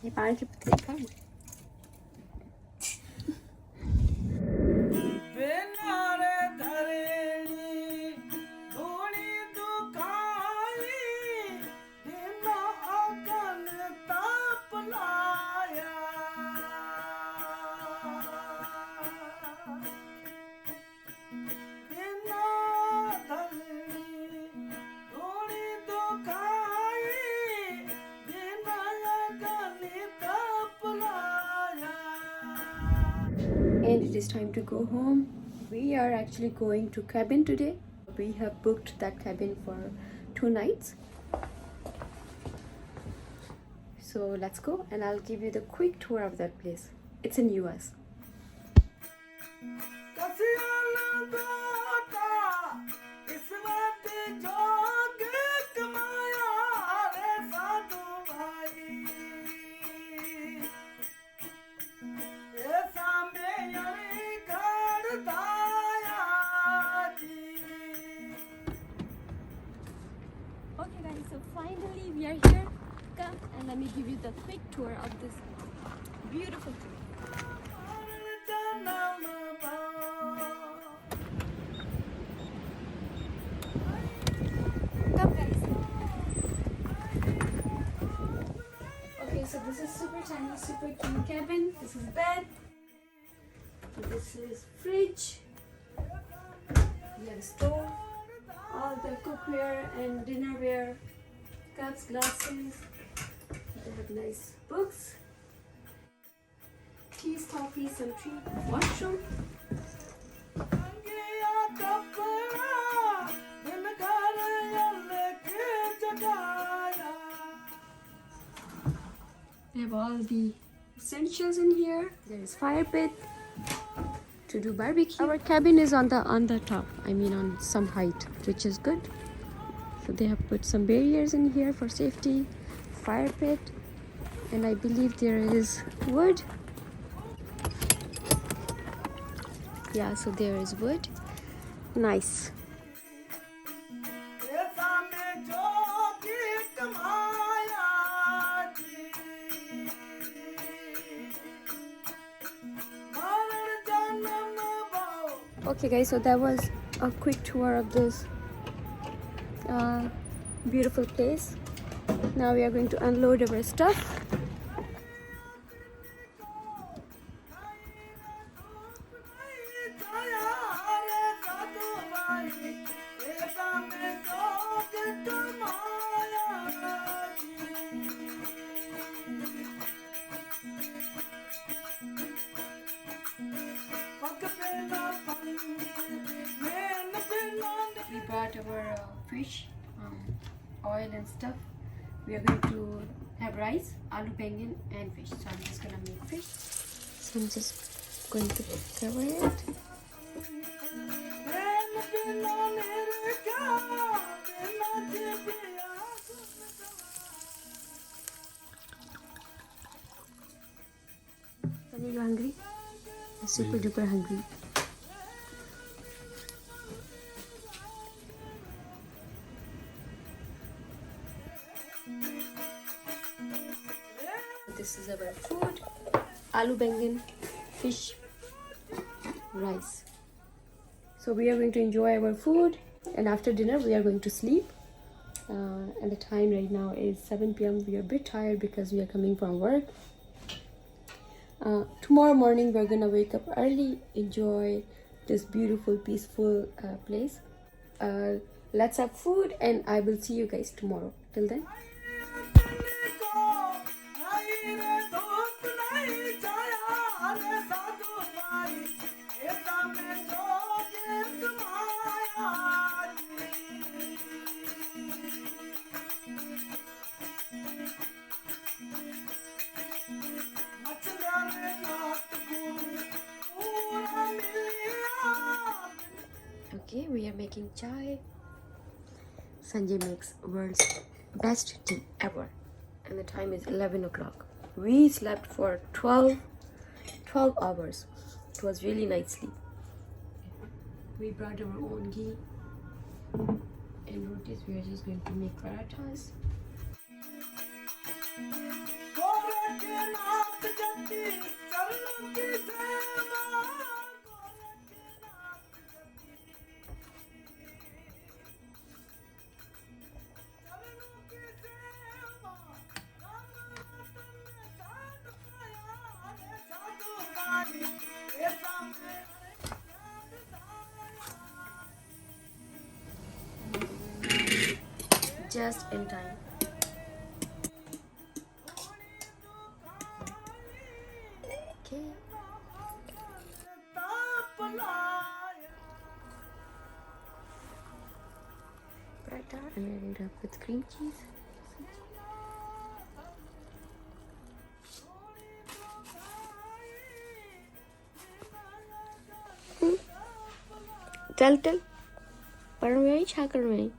ये पानी की पत्ती का and it is time to go home. We are actually going to cabin today. We have booked that cabin for 2 nights. So let's go and I'll give you the quick tour of that place. It's in US. Okay guys, so finally we are here. Come and let me give you the quick tour of this beautiful place. Come guys. Okay, so this is super tiny, super cute cabin. This is bed. This is fridge. We have a stove. All the cookware and dinnerware, cups, glasses. They have nice books, teas, coffee, some tea, washroom. They have all the essentials in here. There is fire pit to do barbecue. Our cabin is on the top, I mean on some height, which is good. So they have put some barriers in here for safety, fire pit, and I believe there is wood. Yeah, so there is wood. Nice. Okay guys, so that was a quick tour of this beautiful place. Now we are going to unload our stuff. We brought our fish, oil and stuff. We are going to have rice, aloo bangan and fish. So I'm just gonna make fish. So I'm just going to cover it. Sunny, you hungry? I'm super duper hungry. This is our food: aloo bangan, fish, rice. So we are going to enjoy our food, and after dinner we are going to sleep. And the time right now is 7 p.m. We are a bit tired because we are coming from work. Tomorrow morning we're gonna wake up early, enjoy this beautiful, peaceful place. Let's have food, and I will see you guys tomorrow. Till then. Okay, we are making chai. Sanjay makes world's best tea ever, and the time is 11 o'clock. We slept for 12 hours. It was really nice sleep. We brought our own ghee and rotis. We are just going to make parathas. Just in time. Okay. Paratha, and we're going to have with cream cheese. Tell. Paranwai, Chakarwai.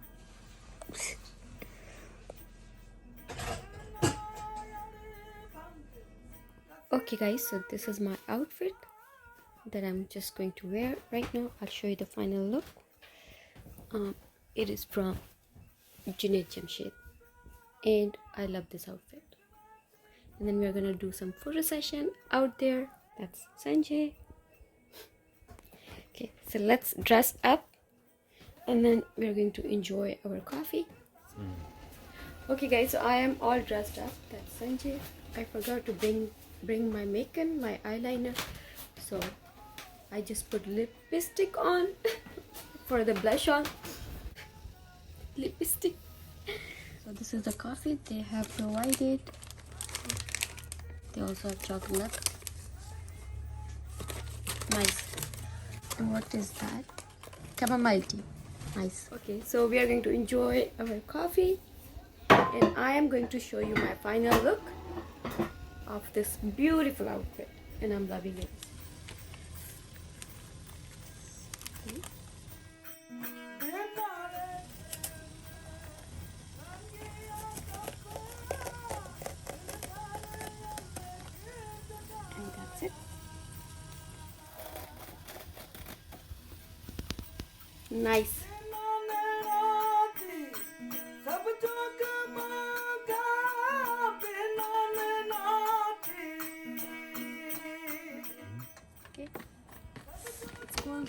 Okay guys, so this is my outfit that I'm just going to wear right now. I'll show you the final look. It is from Junaid Jamshed and I love this outfit. And then we're gonna do some photo session out there. That's Sanjay. Okay, so let's dress up and then we're going to enjoy our coffee. Okay guys, so I am all dressed up. That's Sanjay. I forgot to bring my makeup, my eyeliner, so I just put lipstick on for the blush on. Lipstick. So this is the coffee they have provided. They also have chocolate. Nice. And what is that? Chamomile tea. Nice. Okay, so we are going to enjoy our coffee and I am going to show you my final look of this beautiful outfit and I'm loving it. And that's it. Nice. Okay, let's go on.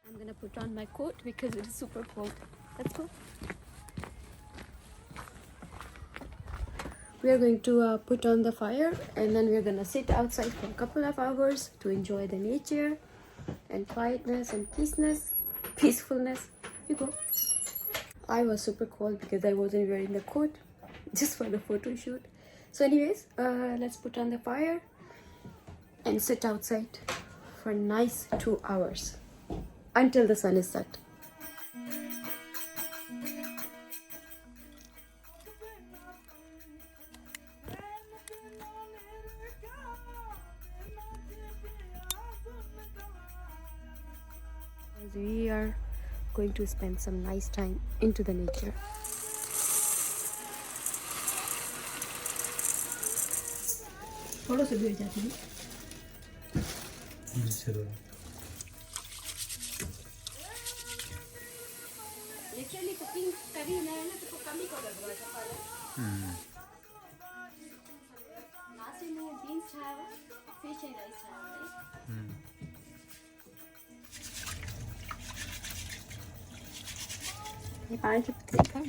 I'm gonna put on my coat because it is super cold. Let's go. We are going to put on the fire and then we're gonna sit outside for a couple of hours to enjoy the nature and quietness and peacefulness. You go. I was super cold because I wasn't wearing the coat just for the photo shoot. So anyways, let's put on the fire and sit outside for nice 2 hours until the sun is set. As we are going to spend some nice time into the nature. थोड़ा सा भी हो जाती है actually cooking करी ना है ना तो कम ही कर दो ऐसा पाले आज में बीन्स छाया फिश एंड राइस छाया ये पानी की पत्ती खाओ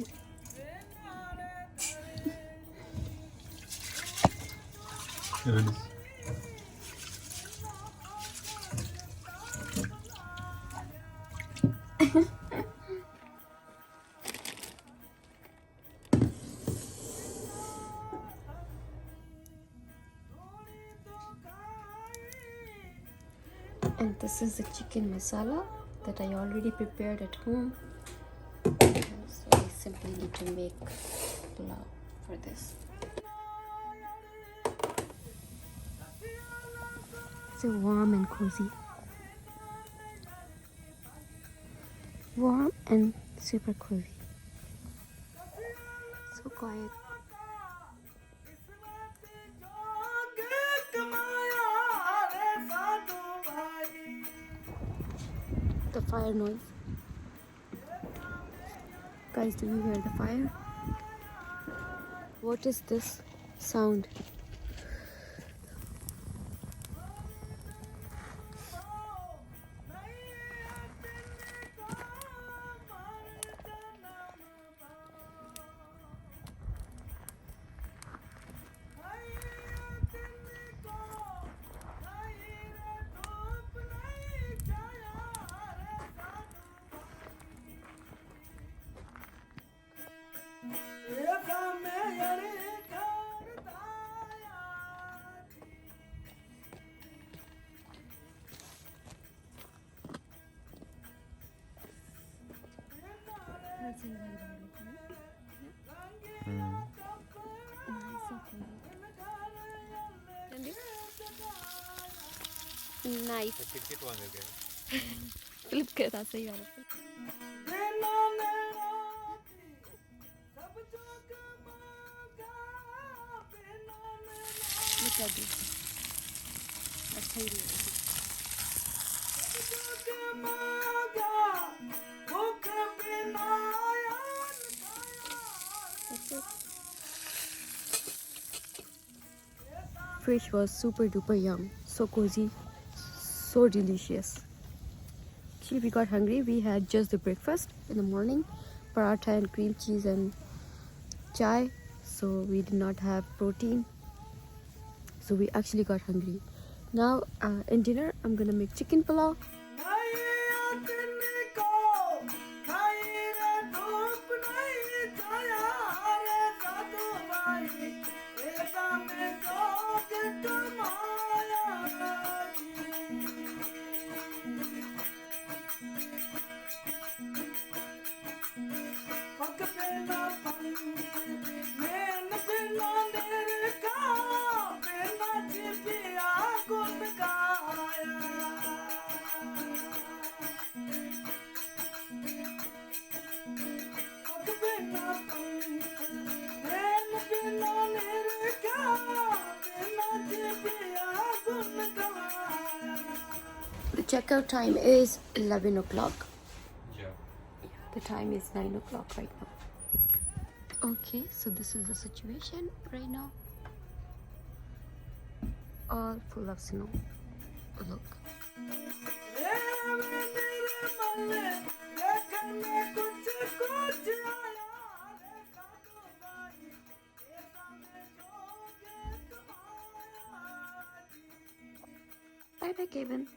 And this is the chicken masala that I already prepared at home. So we simply need to make pulao for this. So warm and cozy. Warm and super cozy. So quiet. the fire noise. Guys, do you hear the fire? What is this sound? Nice. Flip करता सही वाला. Look at this. अच्छा ही लग Fish was super duper yum, so cozy, so delicious. Actually, we got hungry. We had just the breakfast in the morning, paratha and cream cheese and chai, so we did not have protein. So we actually got hungry. Now in dinner, I'm gonna make chicken pulao. The checkout time is 11 o'clock. Yeah. The time is 9 o'clock right now. Okay, so this is the situation right now. All full of snow. Look. Bye bye, Kevin.